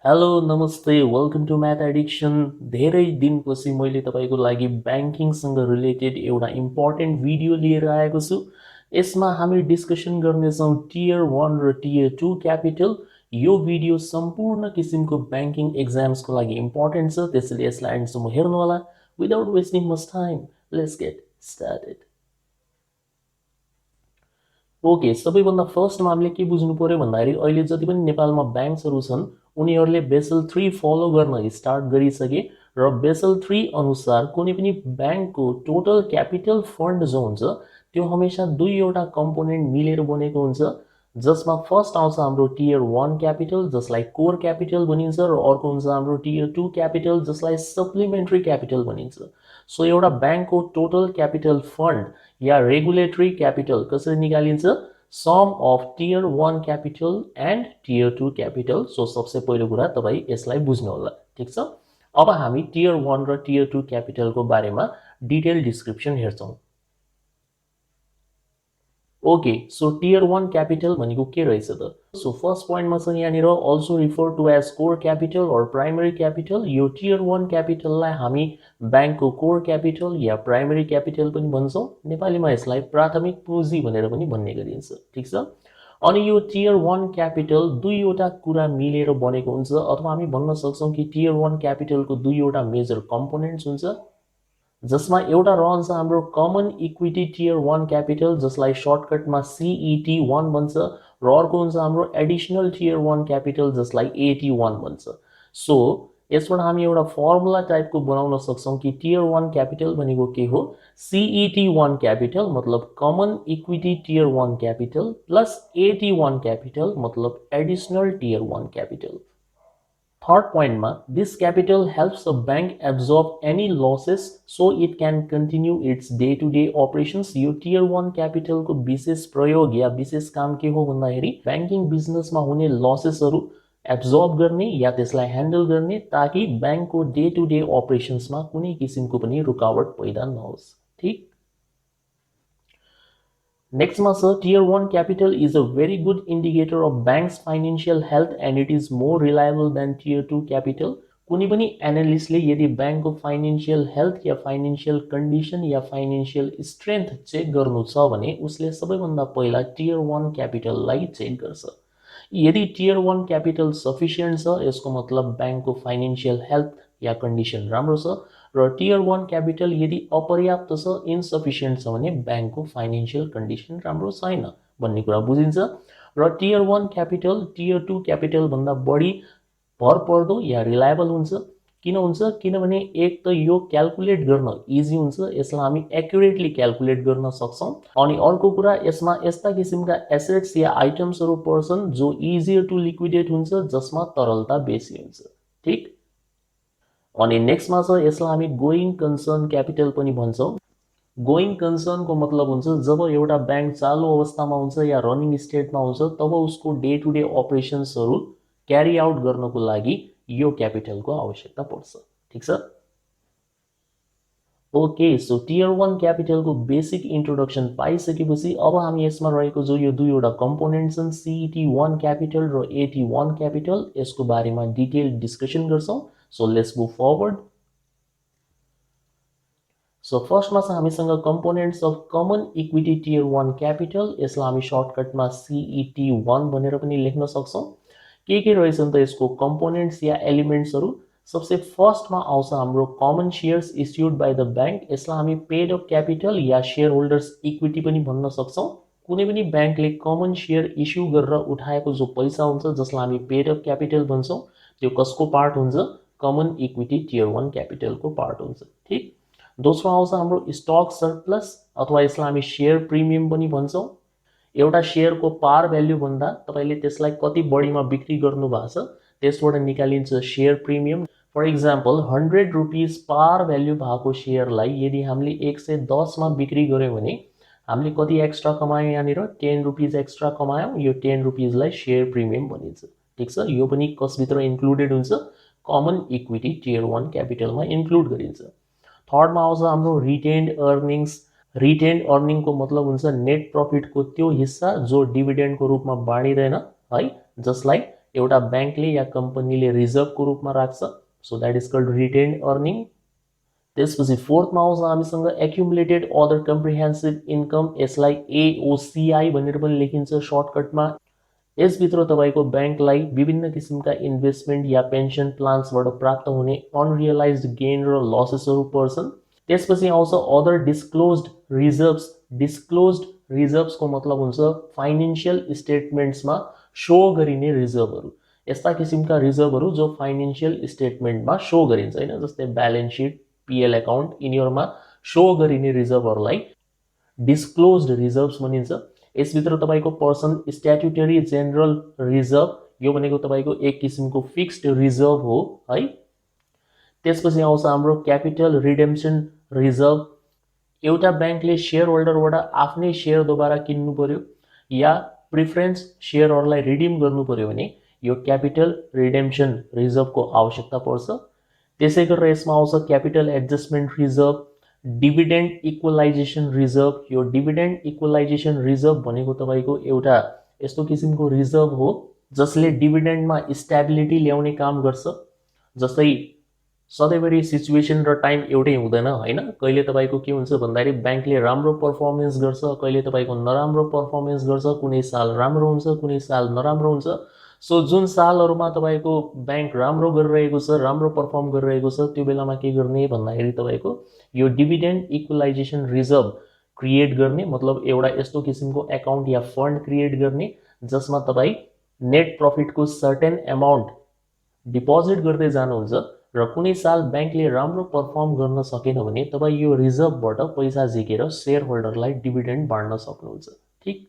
Hello नमस्ते welcome to math addiction. धेरै दिनपछि मैले तपाईको लागि ब्याङ्किङसँग रिलेटेड एउटा इम्पोर्टेन्ट भिडियो लिएर आएको छु। यसमा हामी डिस्कसन गर्नेछौँ टियर 1 र टियर 2 क्यापिटल। यो भिडियो सम्पूर्ण किसिमको ब्याङ्किङ एक्जाम्सको लागि इम्पोर्टेन्ट छ, त्यसैले यसलाई एन्डसम्म हेर्नुहोला। Without wasting much time, let's get started. Okay, सबैभन्दा फर्स्टमा हामीले के बुझ्नु पर्यो भन्दाखेरि अहिले जति पनि नेपालमा ब्याङ्क्सहरू छन् उनीहरूले बेसल 3 फलो गर्न स्टार्ट गरिसके र बेसल 3 अनुसार कुनै पनि ब्याङ्कको टोटल क्यापिटल फन्ड जो हुन्छ त्यो हमेशा दुईवटा कम्पोनेन्ट मिलेर बनेको हुन्छ, जसमा फर्स्ट आउँछ हाम्रो टियर 1 क्यापिटल जसलाई कोर क्यापिटल भनिन्छ र अर्को हुन्छ हाम्रो टियर 2 क्यापिटल जसलाई सप्लिमेन्ट्री क्यापिटल भनिन्छ। सो एउटा ब्याङ्कको टोटल क्यापिटल फन्ड या रेगुलेटरी क्यापिटल कसरी निकालिन्छ? Sum of tier 1 capital and tier 2 capital. सो सबसे पहिलो कुरा तपाईँ यसलाई बुझ्नु होला, ठीक छ। अब हामी टियर 1 र टियर 2 क्यापिटलको बारेमा डिटेल डिस्क्रिप्सन हेर्छौँ। ओके, सो टियर 1 क्यापिटल भनेको के रहेछ त? सो फर्स्ट पोइन्टमा छ यहाँनिर also refer to as core capital और प्राइमरी क्यापिटल। यो टियर 1 क्यापिटललाई हामी ब्याङ्कको कोर क्यापिटल या प्राइमरी क्यापिटल पनि भन्छौँ। नेपालीमा यसलाई प्राथमिक पुँजी भनेर पनि भन्ने गरिन्छ, ठीक छ। अनि यो टियर 1 क्यापिटल दुईवटा कुरा मिलेर बनेको हुन्छ, अथवा हामी भन्न सक्छौँ कि टियर 1 क्यापिटलको दुईवटा मेजर कम्पोनेन्ट्स हुन्छ, जसमा एउटा रहन्छ हाम्रो कमन इक्विटी टियर 1 क्यापिटल जसलाई सर्टकटमा CET1 भन्छ र अर्को हुन्छ हाम्रो एडिसनल टियर 1 क्यापिटल जसलाई AT1 भन्छ। सो यसबाट हामी एउटा फर्मुला टाइपको बनाउन सक्छौँ कि टियर 1 क्यापिटल भनेको के हो? CET1 क्यापिटल मतलब common equity tier 1 capital plus AT1 capital मतलब एडिसनल टियर 1 क्यापिटल। थर्ड पोइन्टमा this capital helps a bank absorb any losses so it can continue its day to day operations. यो tier 1 क्यापिटलको विशेष प्रयोग या विशेष काम के हो भन्दाखेरि ब्याङ्किङ बिजनेसमा हुने लसेसहरू एब्जर्ब गर्ने या त्यसलाई ह्यान्डल गर्ने, ताकि ब्याङ्कको डे टु डे अपरेसन्समा कुनै किसिमको पनि रुकावट पैदा नहोस्, ठीक। Next ma sir, tier 1 capital is a very good indicator of bank's financial health and it is more reliable than tier 2 capital. कुनै पनि एनालिस्टले यदि ब्याङ्कको फाइनेन्शियल हेल्थ या फाइनेन्शियल कन्डिसन या फाइनेन्शियल स्ट्रेन्थ चेक गर्नु छ भने उसले सबैभन्दा पहिला टियर 1 क्यापिटललाई चेक गर्छ। यदि टियर 1 क्यापिटल सफिसियन्ट छ यसको मतलब ब्याङ्कको फाइनेन्शियल हेल्थ या कन्डिसन राम्रो छ, र टियर 1 क्यापिटल यदि अपर्याप्त छ इन्सफिसियन्ट छ भने ब्याङ्कको फाइनेन्शियल कन्डिसन राम्रो छैन भन्ने कुरा बुझिन्छ। र टियर 1 क्यापिटल टियर 2 क्यापिटल भन्दा बढी भरपर्दो या रिलायबल हुन्छ। किन हुन्छ? किनभने एक त यो क्याल्कुलेट गर्न इजी हुन्छ, यसलाई हामी एक्युरेटली क्याल्कुलेट गर्न सक्छौँ, अनि अर्को कुरा यसमा यस्ता किसिमका एसेट्स या आइटम्सहरू पर्छन् जो इजियर टु लिक्विडेट हुन्छ, जसमा तरलता बेसी हुन्छ, ठीक। अनि नेक्स्टमा छ यसलाई हामी गोइङ कन्सर्न क्यापिटल पनि भन्छौँ। गोइङ कन्सर्नको मतलब हुन्छ जब एउटा ब्याङ्क चालु अवस्थामा हुन्छ या रनिङ स्टेटमा हुन्छ तब उसको डे टु डे अपरेसन्सहरू क्यारी आउट गर्नको लागि यो क्यापिटलको आवश्यकता पर्छ, ठीक छ। ओके, सो टियर 1 क्यापिटलको बेसिक इन्ट्रोडक्सन पाइसकेपछि अब हामी यसमा रहेको जो यो दुईवटा कम्पोनेन्ट छन् CET1 क्यापिटल र AT1 क्यापिटल, यसको बारेमा डिटेल डिस्कसन गर्छौँ। So let's move forward. So फर्स्टमा छ हामीसँग components of common equity tier 1 capital, यसलाई हामी सर्टकटमा CET1 भनेर पनि लेख्न सक्छौँ। के रहेछन् त यसको कम्पोनेन्ट्स या एलिमेन्ट्सहरू? सबसे फर्स्टमा आउँछ हाम्रो common shares issued by the bank, यसलाई हामी पेड अप क्यापिटल या सेयर होल्डर्स इक्विटी पनि भन्न सक्छौँ। कुनै पनि ब्याङ्कले कमन सेयर इस्यु गरेर उठाएको जो पैसा हुन्छ जसलाई हामी पेड अप क्यापिटल भन्छौँ, त्यो कसको पार्ट हुन्छ? कमन इक्विटी टियर 1 क्यापिटलको पार्ट हुन्छ, ठीक। दोस्रो आउँछ हाम्रो स्टक सरप्लस अथवा यसलाई हामी सेयर प्रिमियम पनि भन्छौँ। एउटा सेयरको पार भ्याल्यु भन्दा तपाईँले त्यसलाई कति बढीमा बिक्री गर्नु भएको छ त्यसबाट निकालिन्छ share premium. For example 100 rupees par value भएको सेयरलाई यदि हामीले 110 मा बिक्री गर्यौँ भने हामीले कति एक्स्ट्रा कमायौँ? यहाँनिर 10 रुपिस एक्स्ट्रा कमायौँ। यो 10 रुपिसलाई सेयर प्रिमियम भनिन्छ, ठिक छ। यो पनि कसभित्र इन्क्लुडेड हुन्छ? कमन इक्विटी टियर 1 क्यापिटलमा इन्क्लुड गरिन्छ। थर्डमा आउँछ हाम्रो रिटेन्ड अर्निङ्स। रिटेन्ड अर्निङको मतलब हुन्छ नेट प्रफिटको त्यो हिस्सा जो डिभिडेन्डको रूपमा बाँडिँदैन है, जसलाई एउटा बैंकले या कम्पनीले रिजर्भको रूपमा राख्छ, so that is called retained earning. त्यसपछि फोर्थमा आउँछ हामीसँग एक्युमुलेटेड अदर कम्प्रिहेन्सिभ इन्कम, यसलाई एओसीआई भनेर पनि लेखिन्छ सर्टकटमा। यसभित्र तपाईको बैंकलाई विभिन्न किसिमका इन्भेस्टमेन्ट या पेन्सन प्लान्सबाट प्राप्त हुने अनरियलाइज्ड गेन र लसेसहरू पर्छन्। त्यसपछि आउँछ अदर डिस्क्लोज्ड रिजर्भ्स। डिस्क्लोज्ड रिजर्भ्सको मतलब हुन्छ फाइनेन्शियल स्टेटमेन्ट्समा शो गरिने रिजर्भहरू। यस्ता किसिमका रिजर्भहरू जो फाइनेन्शियल स्टेटमेन्टमा शो गरिन्छ हैन, जस्तै ब्यालेन्स सिट, पीएल अकाउन्ट, यिनीहरुमा शो गरिने रिजर्भहरूलाई डिस्क्लोज्ड रिजर्भ्स भनिन्छ। यसभित्र तपाईको पर्सन स्ट्याट्युटरी जेनरल रिजर्भ, यो भनेको तपाईको एक किसिमको फिक्स्ड रिजर्भ हो है। त्यसपछि आउँछ हाम्रो क्यापिटल रिडेम्पसन रिजर्भ। एउटा बैंकले शेयर होल्डरबाट आफ्नै शेयर दोबारा किन्नु पर्यो या प्रिफरेन्स शेयरहरूलाई रिडिम गर्नु पर्यो भने यो क्यापिटल रिडेम्पसन रिजर्भको आवश्यकता पर्छ। त्यसै गरेर यसमा आउँछ capital adjustment reserve, dividend equalization reserve. यो डिभिडेन्ड इक्वलाइजेसन रिजर्भ भनेको तपाईको एउटा यस्तो किसिमको रिजर्भ हो जसले डिभिडेन्डमा स्टेबिलिटी ल्याउने काम गर्छ। जस्तै सधैँभरि सिचुएसन र टाइम एउटै हुँदैन हैन, कहिले तपाईको के हुन्छ भन्दाखेरि बैंकले राम्रो पर्फर्मेन्स गर्छ, कहिले तपाईको नराम्रो पर्फर्मेन्स गर्छ, कुनै साल राम्रो हुन्छ, कुनै साल नराम्रो हुन्छ। सो जुन सालहरुमा तपाईको बैंक राम्रो गरिरहेको छ, राम्रो पर्फर्म गरिरहेको छ, त्यो बेलामा के गर्ने भन्दाखेरि तपाईको यो डिभिडेन्ड इक्वलाइजेसन रिजर्भ क्रिएट गर्ने, मतलब एउटा यस्तो किसिमको अकाउन्ट या फन्ड क्रिएट गर्ने जसमा तपाई नेट प्रॉफिटको सर्टेन अमाउन्ट डिपोजिट गर्दै जानुहुन्छ र कुनै साल बैंकले राम्रो पर्फर्म गर्न सकेन भने तपाई यो रिजर्भबाट पैसा झिकेर शेयर होल्डरलाई डिभिडेन्ड बाँड्न सक्नुहुन्छ। ठीक,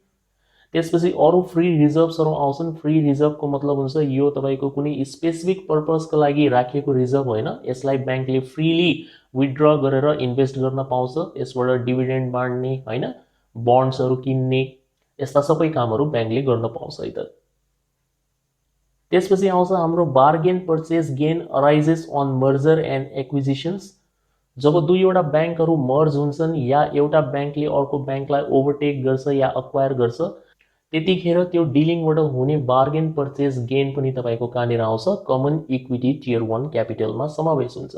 त्यसपछि अरु फ्री रिजर्भ्सहरु आउँछन्। फ्री रिजर्भको मतलब हुन्छ यो तपाईको कुनै स्पेसिफिक पर्पसको लागि राखिएको रिजर्भ होइन, यसलाई बैंकले फ्रीली विथड्र गरेर इन्भेस्ट गर्न पाउँछ, यसबाट डिभिडेन्ड बाँड्ने हैन, बन्ड्सहरु किन्ने, यस्ता सबै कामहरु बैंकले गर्न पाउँछ है त। त्यसपछि आउँछ हाम्रो bargain purchase gain arises on merger and acquisitions. जब दुईवटा बैंकहरु मर्ज हुन्छन् या एउटा बैंकले अर्को बैंकलाई ओभरटेक गर्छ या अक्वायर गर्छ, त्यतिखेर त्यो डिलिङबाट हुने बार्गेन पर्चेज गेन पनि तपाईको कहाँनिर आउँछ, कमन इक्विटी टियर 1 क्यापिटलमा समावेश हुन्छ।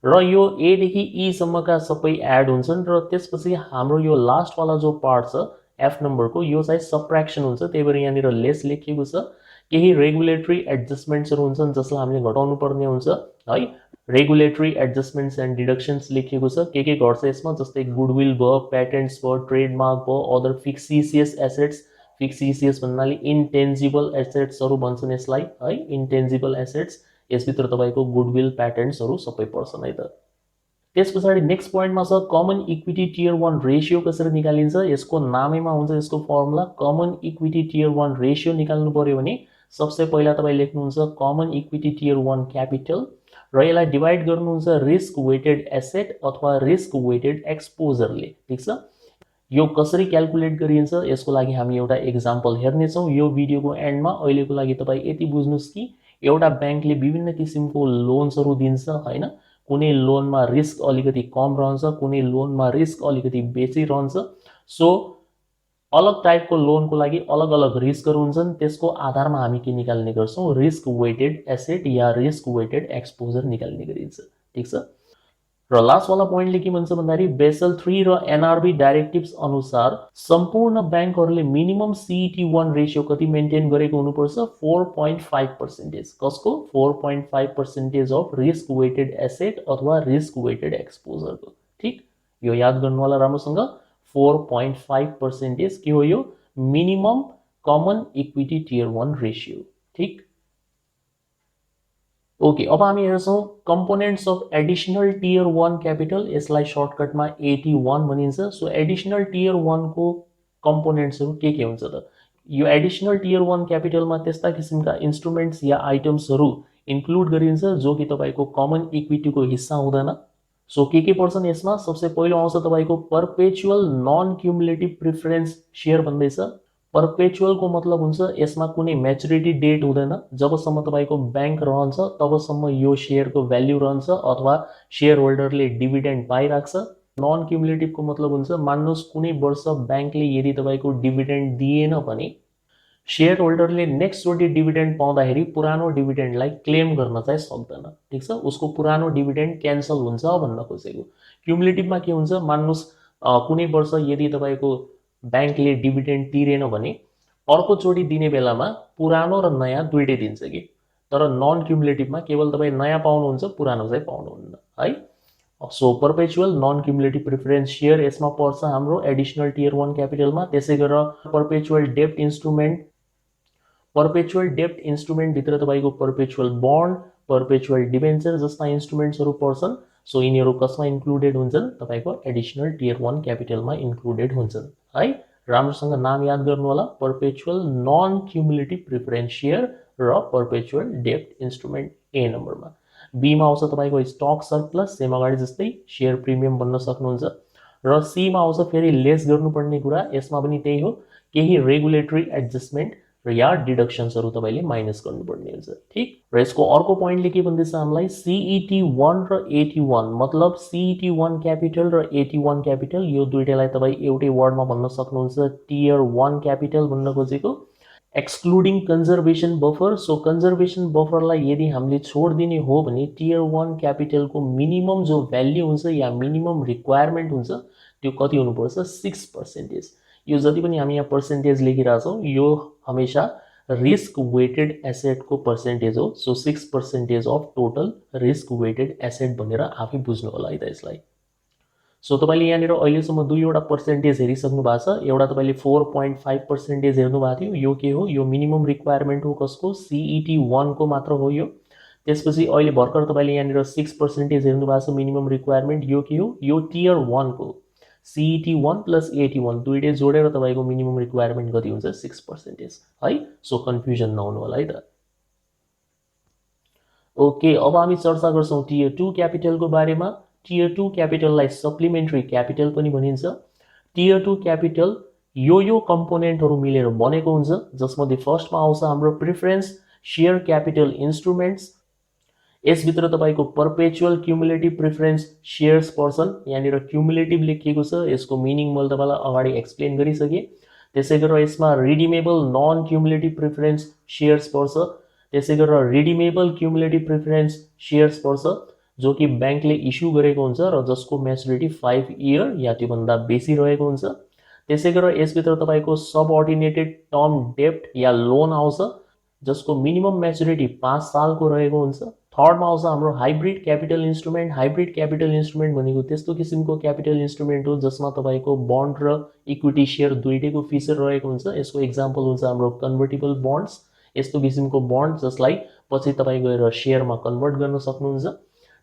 र यो ए देखि ई सम्मका सबै एड हुन्छन् र त्यसपछि हाम्रो यो लास्ट वाला जो पार्ट छ एफ नम्बरको, यो चाहिँ सबट्र्याक्सन हुन्छ, त्यही भएर यहाँनिर लेस लेखिएको छ। केही रेगुलेटरी एडजस्टमेन्ट्सहरु हुन्छन् जसलाई हामीले घटाउनु पर्ने हुन्छ है। रेगुलेटरी एडजस्टमेन्ट्स एन्ड डिडक्सन्स लेखिएको छ, के घट्छ यसमा, जस्तै गुडविल भयो, प्याटेन्ट्स भयो, ट्रेडमार्क भयो, अदर फिक्सिसियस एसेट्स। फिक्सिसियस भन्नाले इन्टेन्जिबल एसेट्सहरु भन्छन् यसलाई है, इन्टेन्जिबल एसेट्स। यसभित्र तपाईको गुडविल, प्याटेन्ट्सहरु सबै पर्छन् है त। त्यसपछि नेक्स्ट पोइन्टमा छ कमन इक्विटी टियर 1 रेशियो कसरी निकालिन्छ। यसको नामैमा हुन्छ यसको formula. Common equity tier 1 ratio निकाल्नु पर्यो भने सबसे पहिला तपाईले लेख्नुहुन्छ कमन इक्विटी टियर 1 क्यापिटल र यसलाई डिवाइड गर्नुहुन्छ रिस्क वेटेड एसेट अथवा रिस्क वेटेड एक्सपोजरले। ठीक छ, यो कसरी क्याल्कुलेट गरिन्छ यसको लागि हामी एउटा एक्जाम्पल हेर्ने छौं यो भिडियोको एन्डमा। अहिलेको लागि तपाई यति बुझ्नुस् कि एउटा बैंकले विभिन्न किसिमको लोन्सहरु दिन्छ हैन, कुनै लोनमा रिस्क अलिकति कम रहन्छ, कुनै लोनमा रिस्क अलिकति बेसी रहन्छ। सो अलग टाइपको लोनको लागि अलग अलग रिस्कहरु हुन्छन्, त्यसको आधारमा हामी के निकाल्ने गर्छौं, रिस्क वेटेड एसेट या रिस्क वेटेड एक्सपोजर निकाल्ने गरिन्छ। ठीक छ, र लास्ट वाला पोइन्टले के भन्छ भन्दाखेरि बेसल 3 र एनआरबी डाइरेक्टिभ्स अनुसार सम्पूर्ण बैंकहरुले मिनिमम CET1 रेशियो कति मेन्टेन गरेको हुनुपर्छ, 4.5%। कसको 4.5% अफ रिस्क वेटेड एसेट अथवा रिस्क वेटेड एक्सपोजरको। ठीक, यो याद गर्नु होला राम्रोसँग, 4.5% के हो यो, minimum common equity tier 1 ratio. ठीक, ओके, अब हामी हेर्छौं components of additional tier 1 capital, यसलाई सर्टकटमा AT1 भनिन्छ। सो एडिशनल टियर 1 को कम्पोनेन्ट्सहरु के हुन्छ त। यो एडिशनल टियर 1 क्यापिटलमा त्यस्ता किसिमका इन्स्ट्रुमेन्ट्स या आइटम्सहरु इन्क्लुड गरिन्छ जो कि तपाईको कमन इक्विटीको हिस्सा हुँदैन। सो के पर्छन् यसमा, सबसे पहिलो आउँछ तपाईको perpetual non cumulative preference share भन्दैछ। परपेचुअल को मतलब हुन्छ यसमा कुनै म्याचुरिटी डेट हुँदैन, जबसम्म तपाईको बैंक रहन्छ तबसम्म यो शेयरको भ्याल्यु रहन्छ अथवा शेयर होल्डरले डिभिडेन्ड पाइराख्छ। नन क्युमुलेटिभ को मतलब हुन्छ मान्नुस् कुनै वर्ष बैंकले यदि तपाईको डिभिडेन्ड दिएन भने शेयर होल्डरले नेक्स्ट चोटि डिभिडेन्ड पाउँदाखेरि पुरानो डिभिडेन्डलाई क्लेम गर्न चाहिँ सक्दैन, ठीक छ। उसको पुरानो डिभिडेन्ड क्यान्सल हुन्छ भन्न खोजेको। क्युमुलेटिभमा के हुन्छ, मान्नुहोस् कुनै वर्ष यदि तपाईँको ब्याङ्कले डिभिडेन्ड तिरेन भने अर्को चोटि दिने बेलामा पुरानो र नयाँ दुइटै दिन्छ कि, तर नन क्युमुलेटिभमा केवल तपाईँ नयाँ पाउनुहुन्छ, पुरानो चाहिँ पाउनुहुन्न है। So perpetual non cumulative preference share यसमा पर्छ हाम्रो एडिसनल टियर 1 क्यापिटलमा। त्यसै गरेर पर्पेचुअल डेब्ट इन्स्ट्रुमेन्ट भित्र तपाईँको पर्पेचुअल बन्ड, पर्पेचुअल डिबेन्चर जस्ता इन्स्ट्रुमेन्ट्सहरू पर्छन्। सो यिनीहरू कसमा इन्क्लुडेड हुन्छन्, तपाईँको एडिसनल टियर 1 क्यापिटलमा इन्क्लुडेड हुन्छन् है। राम्रोसँग नाम याद गर्नु होला, perpetual non cumulative preference share र पर्पेचुअल डेब्ट इन्स्ट्रुमेन्ट ए नम्बरमा। बीमा आउँछ तपाईँको स्टक सरप्लस, सेम अगाडि जस्तै सेयर प्रिमियम भन्न सक्नुहुन्छ। र सीमा आउँछ फेरि लेस गर्नुपर्ने कुरा, यसमा पनि त्यही हो, केही रेगुलेटरी एडजस्टमेन्ट र या डिडक्सन्सहरू तपाईँले माइनस गर्नुपर्ने हुन्छ, ठिक। र यसको अर्को पोइन्टले के भन्दैछ हामीलाई, CET1 र AT1 मतलब CET1 क्यापिटल र AT1 क्यापिटल यो दुईटैलाई तपाईँ एउटै वर्डमा भन्न सक्नुहुन्छ, टियर 1 क्यापिटल भन्न खोजेको। Excluding conservation buffer. So conservation बफरलाई यदि हामीले छोडिदिने हो भने टियर 1 क्यापिटलको मिनिमम जो भ्याल्यु हुन्छ या मिनिमम रिक्वायरमेन्ट हुन्छ त्यो कति हुनुपर्छ, 6%। यो जति पनि हामी यहाँ पर्सेन्टेज लेखिरहेछौँ यो हमेशा रिस्क वेटेड एसेटको पर्सेन्टेज हो। So 6% of total risk weighted asset भनेर आफै बुझ्नु होला है त यसलाई। सो तपाईँले यहाँनिर अहिलेसम्म दुईवटा पर्सेन्टेज हेरिसक्नु भएको छ। एउटा तपाईँले 4.5% हेर्नु भएको थियो, यो के हो, यो मिनिमम रिक्वायरमेन्ट हो कसको, CET1 को मात्र हो यो। त्यसपछि अहिले भर्खर तपाईँले यहाँनिर 6% हेर्नु भएको छ मिनिमम रिक्वायरमेन्ट, यो के हो, यो टियर 1 को CET1 प्लस AT1 दुईटै जोडेर तपाईँको मिनिमम रिक्वायरमेन्ट कति हुन्छ, 6% है। सो कन्फ्युजन नहुनु होला है त। ओके, अब हामी चर्चा गर्छौँ टियर 2 क्यापिटलको बारेमा। टियर 2 क्यापिटललाई सप्लिमेन्ट्री क्यापिटल पनि भनिन्छ। टियर 2 क्यापिटल यो कम्पोनेन्टहरू मिलेर बनेको हुन्छ, जसमध्ये फर्स्टमा आउँछ हाम्रो प्रिफरेन्स सेयर क्यापिटल इन्स्ट्रुमेन्ट्स। यसभित्र तपाईँको पर्पेचुअल क्युमुलेटिभ प्रिफरेन्स सेयर्स पर्छन्। यहाँनिर क्युमुलेटिभ लेखिएको छ, यसको मिनिङ मैले तपाईँलाई अगाडि एक्सप्लेन गरिसकेँ। त्यसै गरेर यसमा redeemable non cumulative preference shares पर्छ। त्यसै गरेर रिडिमेबल क्युमुलेटिभ प्रिफरेन्स सेयर्स पर्छ जो कि ब्याङ्कले इस्यु गरेको हुन्छ र जसको म्याच्युरिटी 5 इयर या त्योभन्दा बेसी रहेको हुन्छ। त्यसै गरेर यसभित्र तपाईँको सबअर्डिनेटेड टर्म डेब्ट या लोन आउँछ जसको मिनिमम म्याच्युरिटी 5 सालको रहेको हुन्छ। थर्डमा आउँछ हाम्रो hybrid capital instrument. Hybrid capital instrument भनेको त्यस्तो किसिमको क्यापिटल इन्स्ट्रुमेन्ट हो जसमा तपाईँको बन्ड र इक्विटी सेयर दुईटैको फिचर रहेको हुन्छ। यसको इक्जाम्पल हुन्छ हाम्रो कन्भर्टिबल बन्ड्स, यस्तो किसिमको बन्ड जसलाई पछि तपाईँ गएर सेयरमा कन्भर्ट गर्न सक्नुहुन्छ।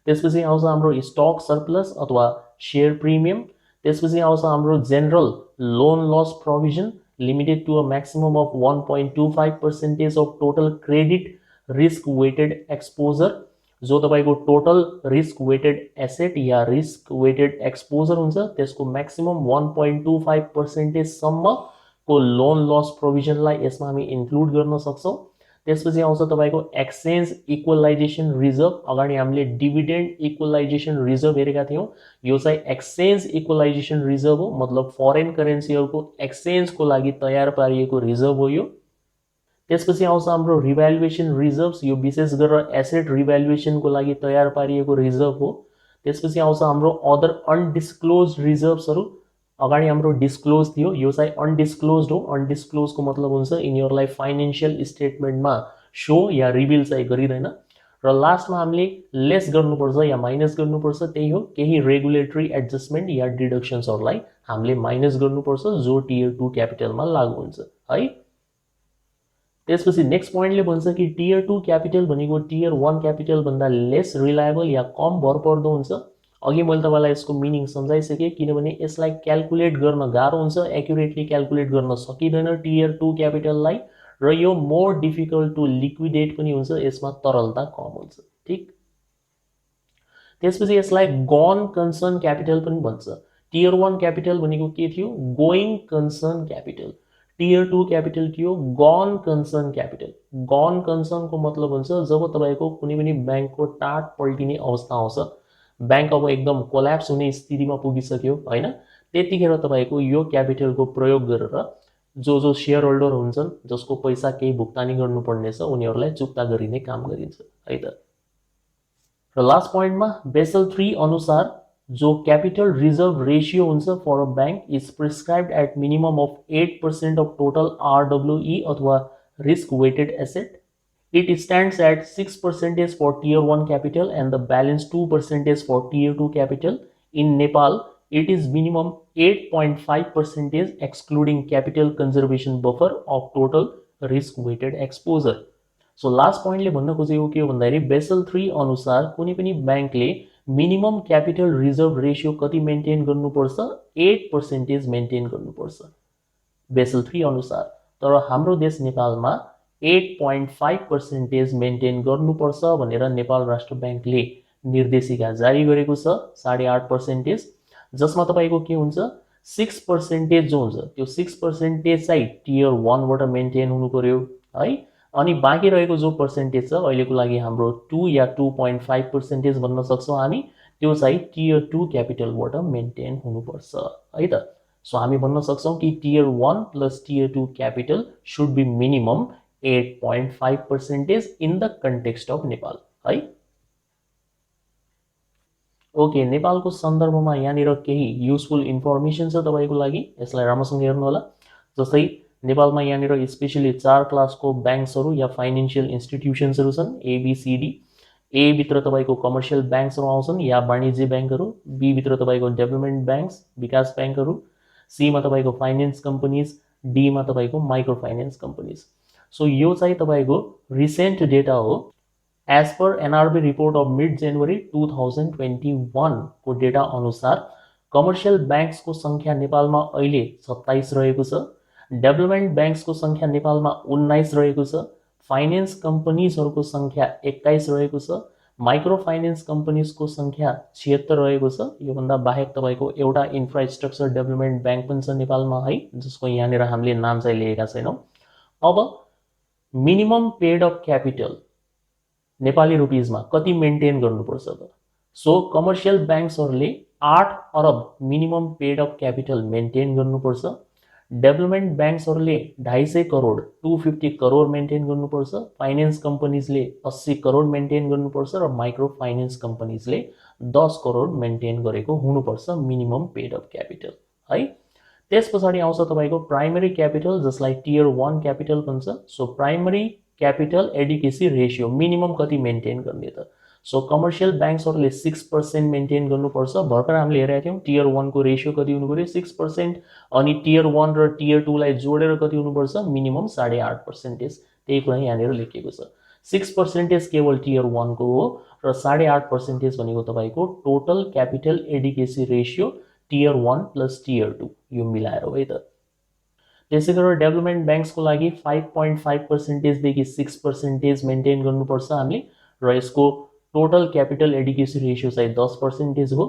त्यसपछि आउँछ हाम्रो स्टक सरप्लस अथवा सेयर प्रिमियम। त्यसपछि आउँछ हाम्रो general loan loss provision limited to a maximum of 1.25% of total credit risk weighted exposure, जो तपाईँको टोटल रिस्क वेटेड एसेट या रिस्क वेटेड एक्सपोजर हुन्छ त्यसको म्याक्सिमम 1.25% सम्मको लोन लस प्रोभिजनलाई यसमा हामी इन्क्लुड गर्न सक्छौँ। त्यसपछि आउँछ तपाईँको एक्सचेन्ज इक्वलाइजेसन रिजर्भ। अगाडि हामीले डिभिडेन्ड इक्वलाइजेसन रिजर्भ हेरेका थियौँ, यो चाहिँ एक्सचेन्ज इक्वलाइजेसन रिजर्भ हो, मतलब फरेन करेन्सीहरूको एक्सचेन्जको लागि तयार पारिएको रिजर्भ हो यो। त्यसपछि आउँछ हाम्रो रिभ्यालुएसन रिजर्भ्स, यो विशेष गरेर एसेट रिभ्यालुएसनको लागि तयार पारिएको रिजर्भ हो। त्यसपछि आउँछ हाम्रो अदर अनडिस्क्लोज रिजर्भ्सहरू। अगाडि हाम्रो डिस्क्लोज थियो, यो चाहिँ अनडिस्क्लोज हो। अनडिस्क्लोजको मतलब हुन्छ यिनीहरूलाई फाइनेन्सियल स्टेटमेन्टमा सो या रिभिल चाहिँ गरिँदैन। र लास्टमा हामीले लेस गर्नुपर्छ या माइनस गर्नुपर्छ, त्यही हो, केही रेगुलेटरी एडजस्टमेन्ट या डिडक्सन्सहरूलाई हामीले माइनस गर्नुपर्छ जो टियर 2 क्यापिटलमा लागू हुन्छ है। त्यसपछि नेक्स्ट पोइन्टले भन्छ कि टियर 2 क्यापिटल भनेको टियर 1 क्यापिटल भन्दा लेस रिलायबल या कम भरपर्दो हुन्छ। अघि मैले तपाईँलाई यसको मिनिङ सम्झाइसकेँ, किनभने यसलाई क्यालकुलेट गर्न गाह्रो हुन्छ, एक्युरेटली क्यालकुलेट गर्न सकिँदैन टियर 2 क्यापिटललाई, र यो मोर डिफिकल्ट टु लिक्विडेट पनि हुन्छ, यसमा तरलता कम हुन्छ, ठिक। त्यसपछि यसलाई गन कन्सर्न क्यापिटल पनि भन्छ। टियर 1 क्यापिटल भनेको के थियो, going concern capital. Tier 2 capital के हो, गन कन्सर्न क्यापिटल। गन कन्सर्नको मतलब हुन्छ जब तपाईँको कुनै पनि ब्याङ्कको टाट पल्टिने अवस्था आउँछ, ब्याङ्क अब एकदम कोल्याप्स हुने स्थितिमा पुगिसक्यो होइन, त्यतिखेर तपाईँको यो क्यापिटलको प्रयोग गरेर जो शेयर होल्डर हुन्छन् जसको पैसा केही भुक्तानी गर्नुपर्ने छ उनीहरूलाई चुक्ता गरिने काम गरिन्छ है त। र लास्ट पोइन्टमा बेसल 3 अनुसार जो क्यापिटल रिजर्भ रेशियो हुन्छ for a bank is prescribed at minimum of 8% of total RWE अथवा risk weighted asset. It stands at 6% for tier 1 capital and the balance 2% for tier 2 capital. In Nepal, it is minimum 8.5% excluding capital conservation buffer of total risk weighted exposure. So last point ले भन्न खोजेको के हो भन्दाखेरि basal 3 अनुसार कुनै पनि बैंकले मिनिमम क्यापिटल रिजर्भ रेशियो कति मेन्टेन गर्नुपर्छ 8% मेन्टेन गर्नुपर्छ बेसल 3 अनुसार। तर हाम्रो देश नेपालमा 8.5% मेन्टेन गर्नुपर्छ भनेर नेपाल राष्ट्र बैंकले निर्देशिका जारी गरेको छ 8.5%, जसमा तपाईको के हुन्छ 6% जो हुन्छ त्यो 6% चाहिँ टियर 1 बाट मेन्टेन हुनु पर्यो है। अनि बाँकी रहेको जो पर्सेन्टेज छ अहिलेको लागि हाम्रो 2 या 2.5% भन्न सक्छौं हामी, त्यो चाहिँ टियर 2 क्यापिटलबाट मेन्टेन हुनुपर्छ है त। सो हामी भन्न सक्छौं कि tier 1 plus tier 2 capital should be minimum 8.5% in the context of Nepal है। ओके, नेपालको सन्दर्भमा यहाँनिर केही युजफुल इन्फर्मेसन छ तपाईको लागि, यसलाई राम्रोसँग हेर्नु होला। जस्तै नेपालमा यहाँनिर स्पेशली 4 क्लासको बैंक्सहरु या फाइनान्शियल इन्स्टिट्युसन्सहरु छन् ABCD। ए भित्र तपाईको कमर्शियल बैंक्सहरु आउँछन् या वाणिज्य बैंकहरु, बी भित्र तपाईको डेभलपमेन्ट बैंक्स विकास बैंकहरु, सी मा तपाईको फाइनान्स कम्पनीज, डी मा तपाईको माइक्रो फाइनान्स कम्पनीज। सो यो चाहिँ तपाईको रिसेन्ट डेटा हो। As per NRB report of mid January 2021 को डेटा अनुसार कमर्शियल बैंक्स को संख्या नेपालमा अहिले 27 रहेको छ, डेभलपमेन्ट बैंक्स को संख्या नेपालमा 19 रहेको छ, फाइनान्स कम्पनीजहरुको संख्या 21 रहेको छ, माइक्रो फाइनान्स कम्पनीज को संख्या 76 रहेको छ। यो भन्दा बाहेक तपाईको एउटा इन्फ्रास्ट्रक्चर डेभलपमेन्ट बैंक पनि छ नेपालमा है, जसको यहाँनिर हामीले नाम चाहिँ लिएका छैनौं। अब minimum paid up capital Nepali रुपीजमा कति मेन्टेन गर्नुपर्छ त? सो कमर्शियल बैंक्सहरुले 8 अरब minimum paid up capital maintain गर्नुपर्छ, डेभलपमेन्ट बैंक्सहरुले 250 करोड 250 करोड मेन्टेन गर्नुपर्छ, फाइनान्स कम्पनीजले 80 करोड मेन्टेन गर्नुपर्छ र माइक्रो फाइनान्स कम्पनीजले 10 करोड मेन्टेन गरेको हुनुपर्छ मिनिमम पेड अफ क्यापिटल है। त्यसपछि आउँछ तपाईको प्राइमरी क्यापिटल जसलाई टियर 1 क्यापिटल भन्छ। So primary capital adequacy ratio minimum कति मेन्टेन गर्ने त? सो कमर्शियल बैंक्सहरुले 6% मेन्टेन गर्नुपर्छ। भर्खर हामीले हेरेका थियौं टियर 1 को रेशियो कति हुनु पर्यो 6%, अनि टियर 1 र टियर 2 लाई जोडेर कति हुनुपर्छ मिनिमम 8.5%। त्यही कुरा यहाँनिर लेखिएको छ। 6% केवल टियर 1 को हो र 8.5% भनेको तपाईको total capital adequacy ratio tier 1 plus tier 2 यो मिलाएर हो है त। त्यसै गरेर डेभलपमेन्ट बैंक्स को लागि 5.5% देखि 6% मेन्टेन गर्नुपर्छ हामीले, र यसको टोटल क्यापिटल एडिक्वेसी रेशियो चाहिँ 10% हो।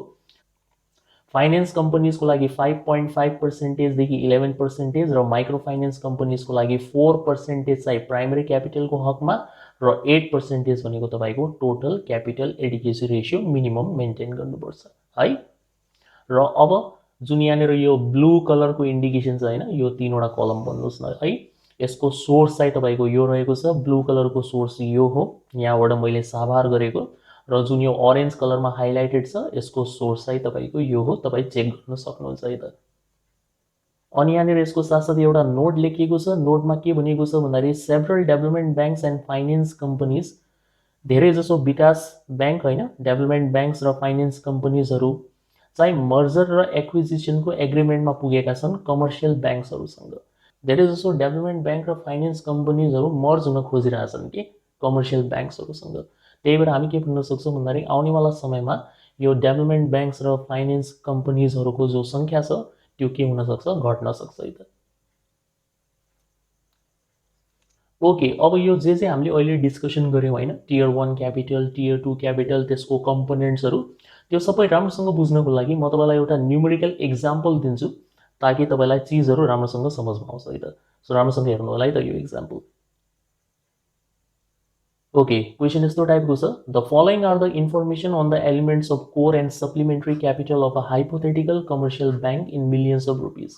फाइनान्स कम्पनीज को लागि 5.5% देखि 11% र माइक्रो फाइनान्स कम्पनीज को लागि 4% चाहिँ प्राइमरी क्यापिटल को हकमा र 8% भनेको तपाईको total capital adequacy ratio minimum maintain गर्नुपर्छ है। र अब जुन यहाँनिर यो ब्लू कलर को इन्डिकेसन छ हैन, यो तीनवटा कलम भन्नुस् न है। यसको सोर्स चाहिँ तपाईको यो रहेको छ, ब्लू कलर को सोर्स यो हो, यहाँबाट मैले साभार गरेको, र जुन यो ऑरेंज कलरमा हाइलाइटेड छ यसको सोर्स चाहिँ तपाईको यो हो, तपाई चेक गर्न सक्नुहुन्छ है त। अनि यहाँनिर यसको साथसाथै एउटा नोट लेखिएको छ। नोटमा के भनेको छ भन्दाखेरि several development banks and finance companies, धेरै जसो विकास बैंक हैन, डेभलपमेन्ट बैंक्स र फाइनान्स कम्पनीजहरु चाहिँ मर्जर र एक्विजिसनको एग्रीमेन्टमा पुगेका छन् कमर्शियल बैंक्सहरुसँग। धेरै जसो डेभलपमेन्ट बैंक र फाइनान्स कम्पनीजहरु मर्ज हुन खोजिरहेछन् कि कमर्शियल बैंक्सहरुसँग। त्यही भएर हामी के भन्न सक्छौं भन्दाखेरि आउनेवाला समयमा यो डेभलपमेन्ट बैंक्स र फाइनान्स कम्पनीजहरुको जो संख्या छ त्यो के हुन सक्छ, घट्न सक्छ है त। ओके, अब यो जे हामीले अहिले डिस्कसन गर्यौं हैन, टियर 1 क्यापिटल, टियर 2 क्यापिटल, त्यसको कम्पोनेन्ट्सहरु, त्यो सबै राम्रोसँग बुझ्नको लागि म तपाईलाई एउटा न्यूमेरिकल एक्जाम्पल दिन्छु ताकि तपाईलाई चीजहरु राम्रोसँग समझमा आओस् है त। सो राम्रोसँग हेर्नु होला है त यो एक्जाम्पल। ओके, क्वेशन यस्तो टाइपको छ, the following are the information on the elements of core and supplementary capital of a hypothetical commercial bank in millions of rupees.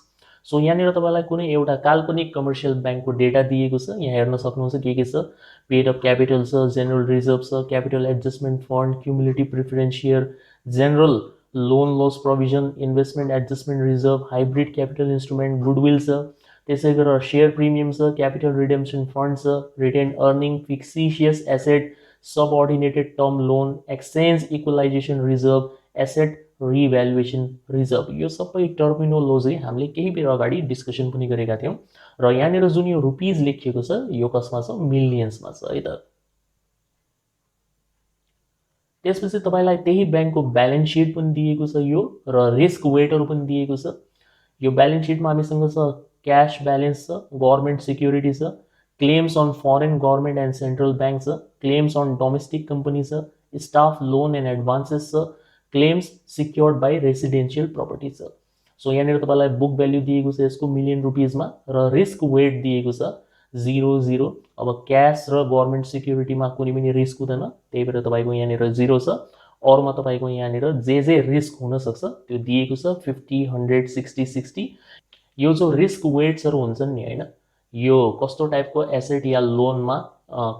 So यहाँनिर तपाईँलाई कुनै एउटा काल्पनिक कमर्सियल ब्याङ्कको डेटा दिएको छ, यहाँ हेर्न सक्नुहुन्छ के छ। पेड अफ क्यापिटल छ, जेनरल रिजर्भ छ, capital adjustment fund, cumulative preference share, general loan loss provision, investment adjustment reserve, hybrid capital instrument, goodwill छ, त्यसै गरेर सेयर प्रिमियम छ, क्यापिटल रिडेम्सन फन्ड छ, retained earning, fictitious asset, subordinated term loan, exchange equalization reserve, asset revaluation reserve. यो सबै terminology हामीले केही बेर अगाडि डिस्कसन पनि गरेका थियौँ र यहाँनिर जुन यो रुपिज लेखिएको छ यो कसमा छ, मिलियन्समा छ है त। त्यसपछि तपाईलाई त्यही ब्याङ्कको ब्यालेन्स सिट पनि दिएको छ यो र रिस्क वेटहरू पनि दिएको छ। यो ब्यालेन्स सिटमा हामीसँग छ क्याश ब्यालेन्स छ, गभर्नमेन्ट सिक्युरिटी छ, claims on foreign government and central bank छ, क्लेम्स अन डोमेस्टिक कम्पनी छ, स्टाफ लोन एन्ड एडभान्सेस छ, claims secured by residential property छ। सो यहाँनिर तपाईँलाई बुक भ्याल्यु दिएको छ यसको मिलियन रुपिजमा र रिस्क वेट दिएको छ 0 अब क्यास र गभर्नमेन्ट सिक्युरिटीमा कुनै पनि रिस्क हुँदैन, त्यही भएर तपाईँको यहाँनिर 0 छ। अरूमा तपाईँको यहाँनिर जे रिस्क हुनसक्छ त्यो दिएको छ 50, 100, 60, 60। यो जो रिस्क वेट्सहरू हुन्छन् नि होइन, यो कस्तो टाइपको एसेट या लोनमा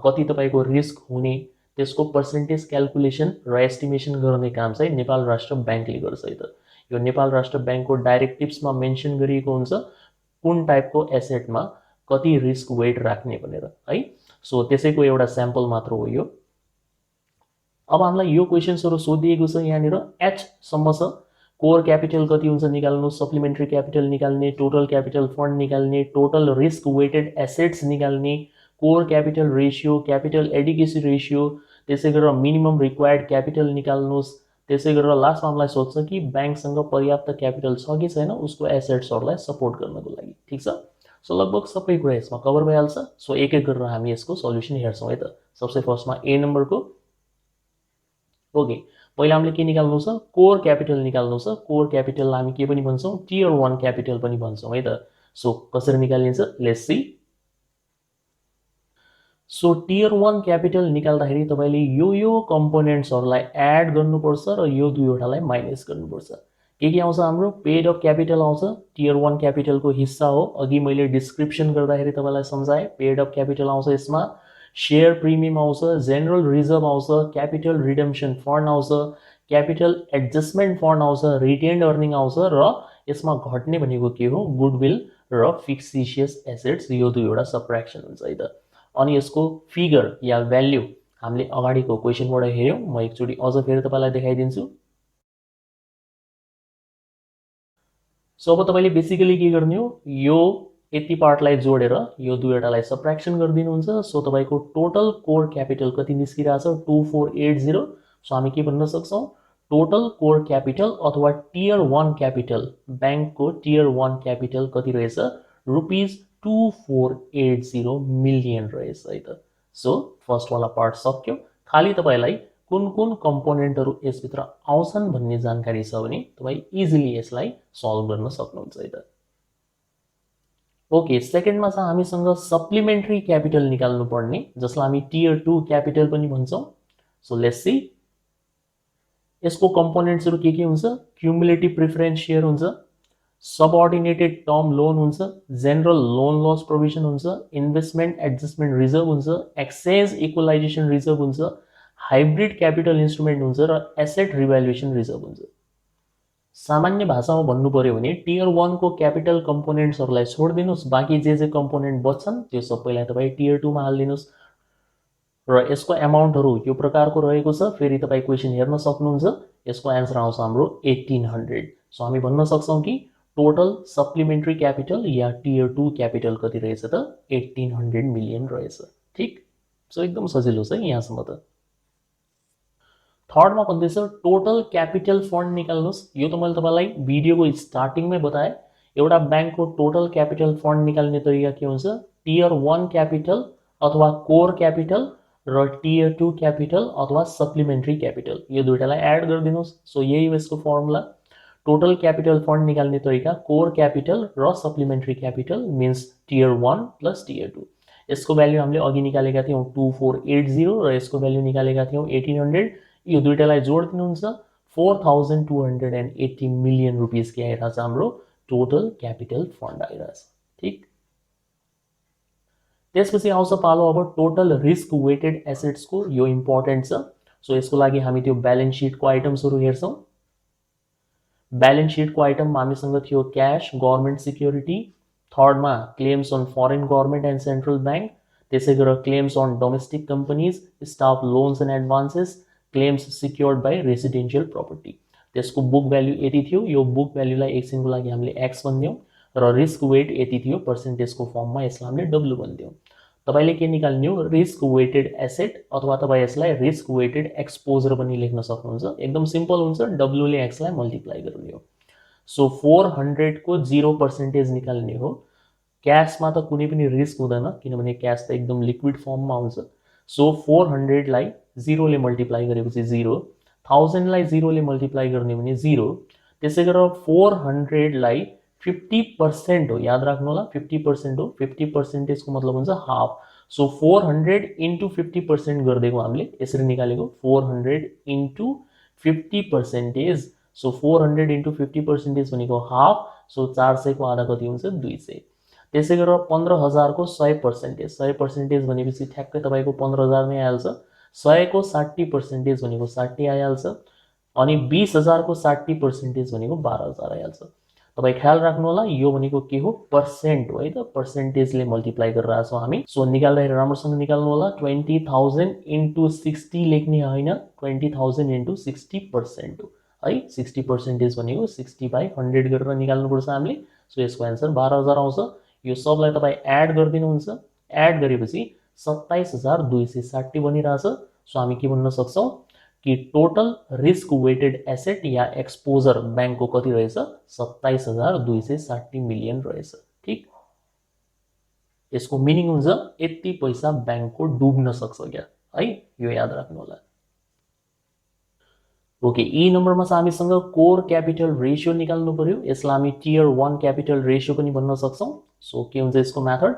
कति तपाईँको रिस्क हुने त्यसको पर्सेन्टेज क्यालकुलेसन र एस्टिमेसन गर्ने काम चाहिँ नेपाल राष्ट्र ब्याङ्कले गर्छ है त। यो नेपाल राष्ट्र ब्याङ्कको डाइरेक्टिभ्समा मेन्सन गरिएको हुन्छ कुन टाइपको एसेटमा कति रिस्क वेट राख्ने भनेर है। सो त्यसैको एउटा स्याम्पल मात्र हो यो। अब हामीलाई यो क्वेसन्सहरू सोधिएको छ यहाँनिर एच सम्म छ। कोर क्यापिटल कति हुन्छ निकाल्नु, सप्लिमेन्ट्री क्यापिटल निकाल्ने, टोटल क्यापिटल फन्ड निकाल्ने, टोटल रिस्क वेटेड एसेट्स निकाल्ने, core capital ratio, capital adequacy ratio, त्यसै गरेर मिनिमम रिक्वायर्ड क्यापिटल निकाल्नुहोस्। त्यसै गरेर लास्टमा हामीलाई सोध्छ कि ब्याङ्कसँग पर्याप्त क्यापिटल छ कि छैन उसको एसेट्सहरूलाई सपोर्ट गर्नको लागि। ठिक छ, सो लगभग सबै कुरा यसमा कभर भइहाल्छ। सो एक एक गरेर हामी यसको सल्युसन हेर्छौँ है त। सबसे फर्स्टमा ए नम्बरको ओके, पहिला हामीले के निकाल्नु छ, कोर क्यापिटल निकाल्नु छ। कोर क्यापिटललाई हामी के पनि भन्छौँ, टियर 1 क्यापिटल पनि भन्छौँ है त। सो कसरी निकालिन्छ, let's see. So tier 1 capital निकाल्दाखेरि तपाईँले यो कम्पोनेन्ट्सहरूलाई एड गर्नुपर्छ र यो दुईवटालाई माइनस गर्नुपर्छ। के आउँछ हाम्रो, पेड अफ क्यापिटल आउँछ, टियर 1 क्यापिटलको हिस्सा हो। अघि मैले डिस्क्रिप्सन गर्दाखेरि तपाईँलाई सम्झाएँ, पेड अफ क्यापिटल आउँछ यसमा, सेयर प्रिमियम आउँछ, जेनरल रिजर्भ आउँछ, क्यापिटल रिडेम्सन फन्ड आउँछ, क्यापिटल एडजस्टमेन्ट फन्ड आउँछ, रिटेन्ड अर्निङ आउँछ र यसमा घट्ने भनेको के हो, गुडविल र फिक्सिसियस एसेट्स, यो दुईवटा सब्ट्र्याक्सन हुन्छ है त। अनि यसको फिगर या भ्याल्यु हामीले अगाडिको क्वेसनबाट हेऱ्यौँ, म एकचोटि अझ फेरि तपाईँलाई देखाइदिन्छु। सो अब तपाईँले बेसिकली के गर्ने हो, यो यति पार्टलाई जोडेर यो दुईवटालाई सब्ट्र्याक्सन गरिदिनुहुन्छ। सो तपाईँको टोटल कोर क्यापिटल कति निस्किरहेछ, 2480। सो हामी के भन्न सक्छौँ, टोटल कोर क्यापिटल अथवा टियर 1 क्यापिटल, ब्याङ्कको टियर 1 क्यापिटल कति रहेछ, रुपिज 2480 मिलियन रहेछ है त। सो फर्स्टवाला पार्ट सक्यो। खालि तपाईँलाई कुन कुन कम्पोनेन्टहरू यसभित्र आउँछन् भन्ने जानकारी छ भने तपाईँ इजिली यसलाई सल्भ गर्न सक्नुहुन्छ है त। ओके, सेकेन्डमा छ हामीसँग सप्लिमेन्ट्री क्यापिटल निकाल्नु पर्ने, जसलाई हामी टियर 2 क्यापिटल पनि भन्छौँ। सो लेट्स सी, यसको कम्पोनेन्ट्सहरू के हुन्छ, क्युमुलेटिभ प्रिफरेन्स सेयर हुन्छ, सबअर्डिनेटेड टर्म लोन हुन्छ, जेनरल लोन लस प्रोभिजन हुन्छ, इन्भेस्टमेन्ट एडजस्टमेन्ट रिजर्भ हुन्छ, एक्सचेन्ज इक्वलाइजेसन रिजर्भ हुन्छ, हाइब्रिड क्यापिटल इन्स्ट्रुमेन्ट हुन्छ र एसेट रिभ्यालुएसन रिजर्भ हुन्छ। सामान्य भाषामा भन्नु पर्यो भने टियर 1 को क्यापिटल कम्पोनेन्ट्सहरूलाई छोडिदिनुहोस्, बाँकी जे कम्पोनेन्ट बच्छन् त्यो सबैलाई तपाईँ टियर 2 मा हालिदिनुहोस् र यसको एमाउन्टहरू यो प्रकारको रहेको छ। फेरि तपाईँ क्वेसन हेर्न सक्नुहुन्छ, यसको एन्सर आउँछ हाम्रो 1800। सो हामी भन्न सक्छौँ कि टोटल सप्लिमेन्ट्री क्यापिटल या टियर 2 क्यापिटल कति रहेछ त, 1800 मिलियन रहेछ। ठिक, सो एकदम सजिलो छ यहाँसम्म त। थर्डमा भन्दैछ टोटल क्यापिटल फन्ड निकाल्नुहोस्। यो त मैले तपाईँलाई भिडियोको स्टार्टिङमै बताएँ। एउटा ब्याङ्कको टोटल क्यापिटल फन्ड निकाल्ने तरिका के हुन्छ, टियर 1 क्यापिटल अथवा कोर क्यापिटल र टियर 2 क्यापिटल अथवा सप्लिमेन्ट्री क्यापिटल, यो दुईटालाई एड गरिदिनुहोस्। सो यही हो यसको फर्मुला। टोटल क्यापिटल फन्ड निकाल्ने तरिका कोर क्यापिटल र supplementary capital means tier 1 plus tier 2। यसको भ्याल्यु हामीले अघि निकालेका थियौँ 2480 र यसको भ्याल्यु निकालेका थियौँ 1800। यो दुईटालाई जोड दिनुहुन्छ 4280 मिलियन रुपिस के आइरहेछ हाम्रो टोटल क्यापिटल फन्ड आइरहेछ। ठीक, त्यसपछि आउँछ पालो अब टोटल रिस्क वेटेड एसेट्सको। यो इम्पोर्टेन्ट छ। सो यसको लागि हामी त्यो ब्यालेन्स सिटको आइटम्सहरू हेर्छौँ। ब्यालेन्स सिटको आइटम हामीसँग थियो क्याश, गभर्नमेन्ट सिक्योरिटी, थर्डमा claims on foreign government and central bank, त्यसै गरेर claims on domestic companies, staff loans and advances, claims secured by residential property. त्यसको बुक भ्याल्यु यति थियो। यो बुक भ्याल्युलाई एकछिनको लागि हामीले एक्स भनिदिउँ र रिस्क वेट यति थियो पर्सेन्टेजको फर्ममा, यसलाई हामीले डब्लु भनिदिउँ। तपाईले के निकाल्ने हो, रिस्क वेटेड एसेट अथवा तपाईँ यसलाई रिस्क वेटेड एक्सपोजर पनि लेख्न सक्नुहुन्छ। एकदम सिम्पल हुन्छ, डब्लु ले एक्सलाई मल्टिप्लाई गर्ने हो। सो 400 को 0% निकाल्ने हो। क्याशमा त कुनै पनि रिस्क हुँदैन किनभने क्याश त एकदम लिक्विड फर्ममा हुन्छ। सो 400 लाई 0 ले मल्टिप्लाई गरेपछि 0, 1000 लाई 0 ले मल्टिप्लाई गर्ने भने 0, त्यसै गरेर 400 लाई 50% हो, याद राख्नु होला 50% हो। 50% को मतलब हुन्छ हाफ। सो 400 इन्टु 50% गरिदिएको हामीले यसरी निकालेको 400 इन्टु 50%। सो 400 इन्टु 50% भनेको हाफ। सो 400 को आधा कति हुन्छ, 200। त्यसै गरेर 15,000 को 100%, 100% भनेपछि ठ्याक्कै तपाईँको 15,000 नै आइहाल्छ। 100 को 60% भनेको 60 आइहाल्छ। अनि 20,000 को 60% भनेको 12,000 आइहाल्छ। तपाईँ ख्याल राख्नु होला, यो भनेको के हो, पर्सेन्ट हो है त, पर्सेन्टेजले मल्टिप्लाई गरिरहेको छौँ हामी। सो निकाल्दाखेरि राम्रोसँग निकाल्नु होला। 20,000 इन्टु 60 लेख्ने होइन, 20,000 इन्टु 60% हो है। 60% भनेको 60/100 गरेर निकाल्नुपर्छ हामीले। सो यसको एन्सर 12,000 आउँछ। यो सबलाई तपाईँ एड गरिदिनुहुन्छ। एड गरेपछि 27,260 बनिरहेछ। सो हामी के भन्न सक्छौँ कि टोटल रिस्क वेटेड एसेट या एक्सपोजर बैंकको कति रहेछ, 27,260 मिलियन रहेछ। ठीक, यसको मिनिङ हुन्छ यति पैसा बैंकको डुब्न सक्छ क्या है, यो याद राख्नु होला। ओके, ई नम्बरमा चाहिँ हामीसँग कोर क्यापिटल रेशियो निकाल्नु पर्यो। यसलाई हामी टियर 1 क्यापिटल रेशियो पनि भन्न सक्छौँ। सो के हुन्छ यसको मेथड,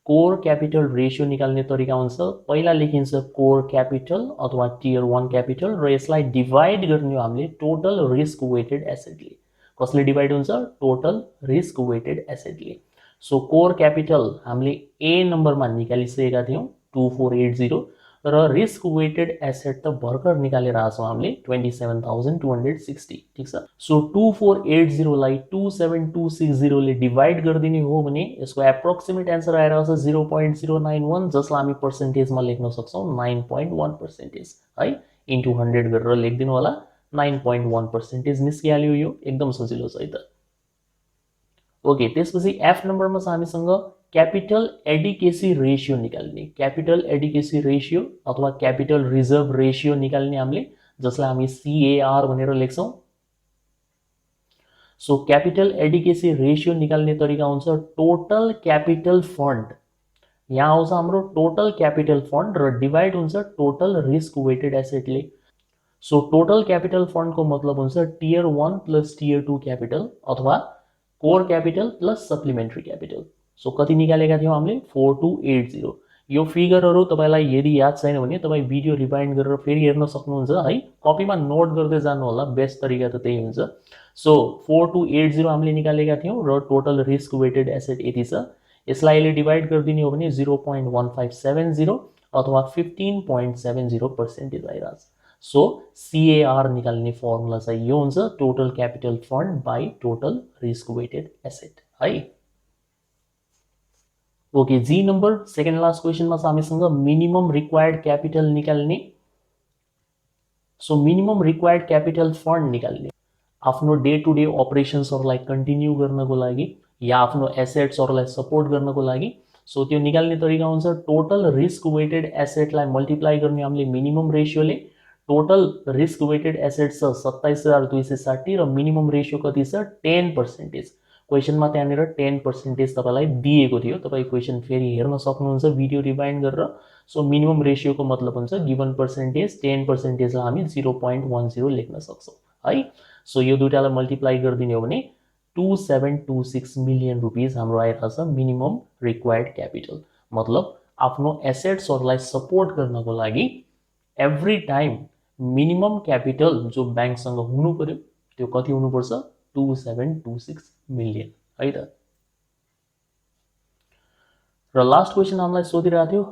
कोर क्यापिटल रेशियो निकाल्ने तरिका हुन्छ, पहिला लेखिन्छ कोर क्यापिटल अथवा टियर 1 क्यापिटल र यसलाई डिवाइड गर्ने हो हामीले टोटल रिस्क वेटेड एसेटले। कसले डिवाइड हुन्छ, टोटल रिस्क वेटेड एसेटले। सो कोर क्यापिटल हामीले ए नम्बरमा निकालिसकेका थियौँ 2480 र रिस्क वेटेड एसेट त भर्खर निकालेर आछौँ हामीले 27,260। ठीक छ। सो 2480 लाई 27,260 ले डिवाइड गरिदिने हो भने यसको एप्रोक्सिमेट एन्सर आइरहेको छ 0.091, जसलाई हामी पर्सेन्टेजमा लेख्न सक्छौँ 9.1% है। इन्टु 100 गरेर लेखिदिनु होला, 9.1% निस्किहाल्यो। यो एकदम सजिलो छ है त। ओके, त्यसपछि एफ नम्बरमा छ हामीसँग क्यापिटल एडिकेसी रेशियो निकाल्ने। क्यापिटल एडिकेसी रेशियो अथवा क्यापिटल रिजर्भ रेशियो निकाल्ने हामीले, जसलाई हामी CAR भनेर लेख्छौँ। सो क्यापिटल एडिकेसी रेशियो निकाल्ने तरिका हुन्छ टोटल क्यापिटल फन्ड। यहाँ आउँछ हाम्रो टोटल क्यापिटल फन्ड र डिवाइड हुन्छ टोटल रिस्क वेटेड एसेटले। सो टोटल क्यापिटल फन्डको मतलब हुन्छ टियर 1 प्लस टियर 2 क्यापिटल अथवा core capital plus supplementary capital. So कति निकालेका थियौँ हामीले, 4280। यो फिगरहरू तपाईँलाई यदि याद छैन भने तपाईँ भिडियो रिवाइन्ड गरेर फेरि हेर्न सक्नुहुन्छ है। कपीमा नोट गर्दै जानु होला, बेस्ट तरिका त त्यही हुन्छ। सो 4280 हामीले निकालेका थियौँ र टोटल रिस्क वेटेड एसेट यति छ। यसलाई अहिले डिवाइड गरिदिने हो भने 0.1570 अथवा 15.70% आइरहेछ। सो CAR निकाल्ने फर्मुला चाहिँ यो हुन्छ total capital fund by total risk weighted asset है। ओके, जी नंबर सेकेन्ड लास्ट क्वेसनमा चाहिँ हामीसँग मिनिमम रिक्वायर्ड क्यापिटल निकाल्ने। So minimum required capital fund निकाल्ने आफ्नो डे टु डे अपरेशन्सहरूलाई कन्टिन्यू गर्नको लागि या आफ्नो एसेट्सहरूलाई सपोर्ट गर्नको लागि। सो त्यो निकाल्ने तरिका हुन्छ टोटल रिस्क वेटेड एसेटलाई मल्टिप्लाई गर्ने हामीले मिनिमम रेशियोले। टोटल रिस्क वेटेड एसेट छ 27,260 र मिनिमम रेशियो कति छ, 10%। क्वेसनमा त्यहाँनिर 10% तपाईँलाई दिएको थियो, तपाईँ क्वेसन फेरि हेर्न सक्नुहुन्छ भिडियो रिवाइन्ड गरेर। सो मिनिमम रेशियोको मतलब हुन्छ गिभन पर्सेन्टेज 10%लाई हामी 0.10 लेख्न सक्छौँ है। सो यो दुईटालाई मल्टिप्लाई गरिदिने हो भने 2726 मिलियन रुपिज हाम्रो आइरहेको छ मिनिमम रिक्वायर्ड क्यापिटल। मतलब आफ्नो एसेट्सहरूलाई सपोर्ट गर्नको लागि एभ्री टाइम मिनिमम क्यापिटल जो ब्याङ्कसँग हुनु पर्यो त्यो कति हुनुपर्छ, 2726 मिलियन है त। र लास्ट क्वेसन हामीलाई सोधिरहेको थियो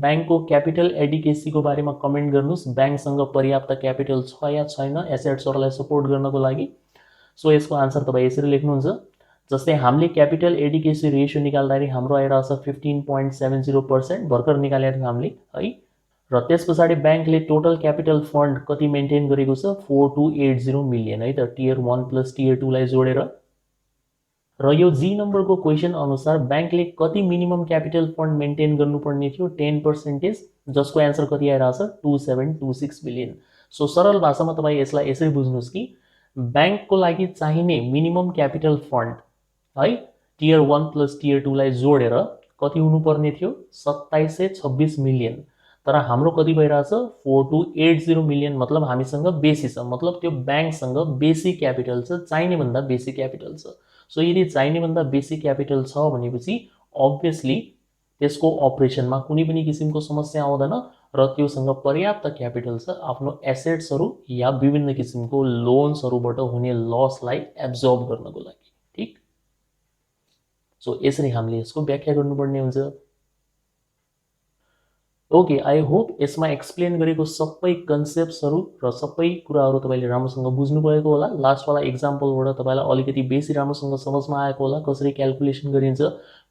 ब्याङ्कको क्यापिटल एडिकेसीको बारेमा कमेन्ट गर्नुहोस्। ब्याङ्कसँग पर्याप्त क्यापिटल छ या छैन एसेट्सहरूलाई सपोर्ट गर्नको लागि। सो यसको आन्सर तपाईँ यसरी लेख्नुहुन्छ। जस्तै हामीले क्यापिटल एडिकेसी रेसियो निकाल्दाखेरि हाम्रो आइरहेको छ 15.70%, भर्खर निकालेर हामीले है। र त्यस पछाडि ब्याङ्कले टोटल क्यापिटल फन्ड कति मेन्टेन गरेको छ 4280 मिलियन है त, टियर 1 प्लस टियर 2 लाई जोडेर। र यो जी नम्बरको क्वेसन अनुसार ब्याङ्कले कति मिनिमम क्यापिटल फन्ड मेन्टेन गर्नुपर्ने थियो 10%, जसको एन्सर कति आइरहेछ 2726 मिलियन। सो सरल भाषामा तपाईँ यसलाई यसरी बुझ्नुहोस् कि ब्याङ्कको लागि चाहिने मिनिमम क्यापिटल फन्ड है टियर 1 प्लस टियर 2 लाई जोडेर कति हुनुपर्ने थियो 2726 मिलियन। तर हाम्रो कति भइरहेछ 4280 मिलियन, मतलब हामीसँग बेसी छ, मतलब त्यो ब्याङ्कसँग बेसी क्यापिटल छ, चाहिने भन्दा बेसी क्यापिटल छ। सो यदि चाहिने भन्दा बेसी क्यापिटल छ भनेपछि अब्भियसली त्यसको अपरेसनमा कुनै पनि किसिमको समस्या आउँदैन र त्योसँग पर्याप्त क्यापिटल छ आफ्नो एसेट्सहरू या विभिन्न किसिमको लोन्सहरूबाट हुने लसलाई एब्जर्ब गर्नको लागि। ठीक, सो यसरी हामीले यसको व्याख्या गर्नुपर्ने हुन्छ। ओके, आई होप यसमा एक्सप्लेन गरेको सबै कन्सेप्ट्सहरू र सबै कुराहरू तपाईँले राम्रोसँग बुझ्नुभएको होला। लास्टवाला इक्जाम्पलबाट तपाईँलाई अलिकति बेसी राम्रोसँग समझमा आएको होला कसरी क्याल्कुलेसन गरिन्छ,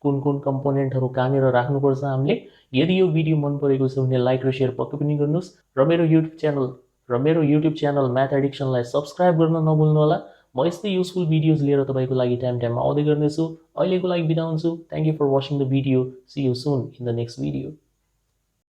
कुन कुन कम्पोनेन्टहरू कहाँनिर राख्नुपर्छ हामीले। यदि यो भिडियो मन परेको छ भने लाइक र सेयर पक्कै पनि गर्नुहोस् र मेरो युट्युब च्यानल म्याथ एडिक्सनलाई सब्सक्राइब गर्न नभुल्नुहोला। म यस्तै युजफुल भिडियोज लिएर तपाईँको लागि टाइम टाइममा आउँदै गर्नेछु। अहिलेको लागि बिदा हुन्छु। Thank you for watching the video. See you soon in the next video.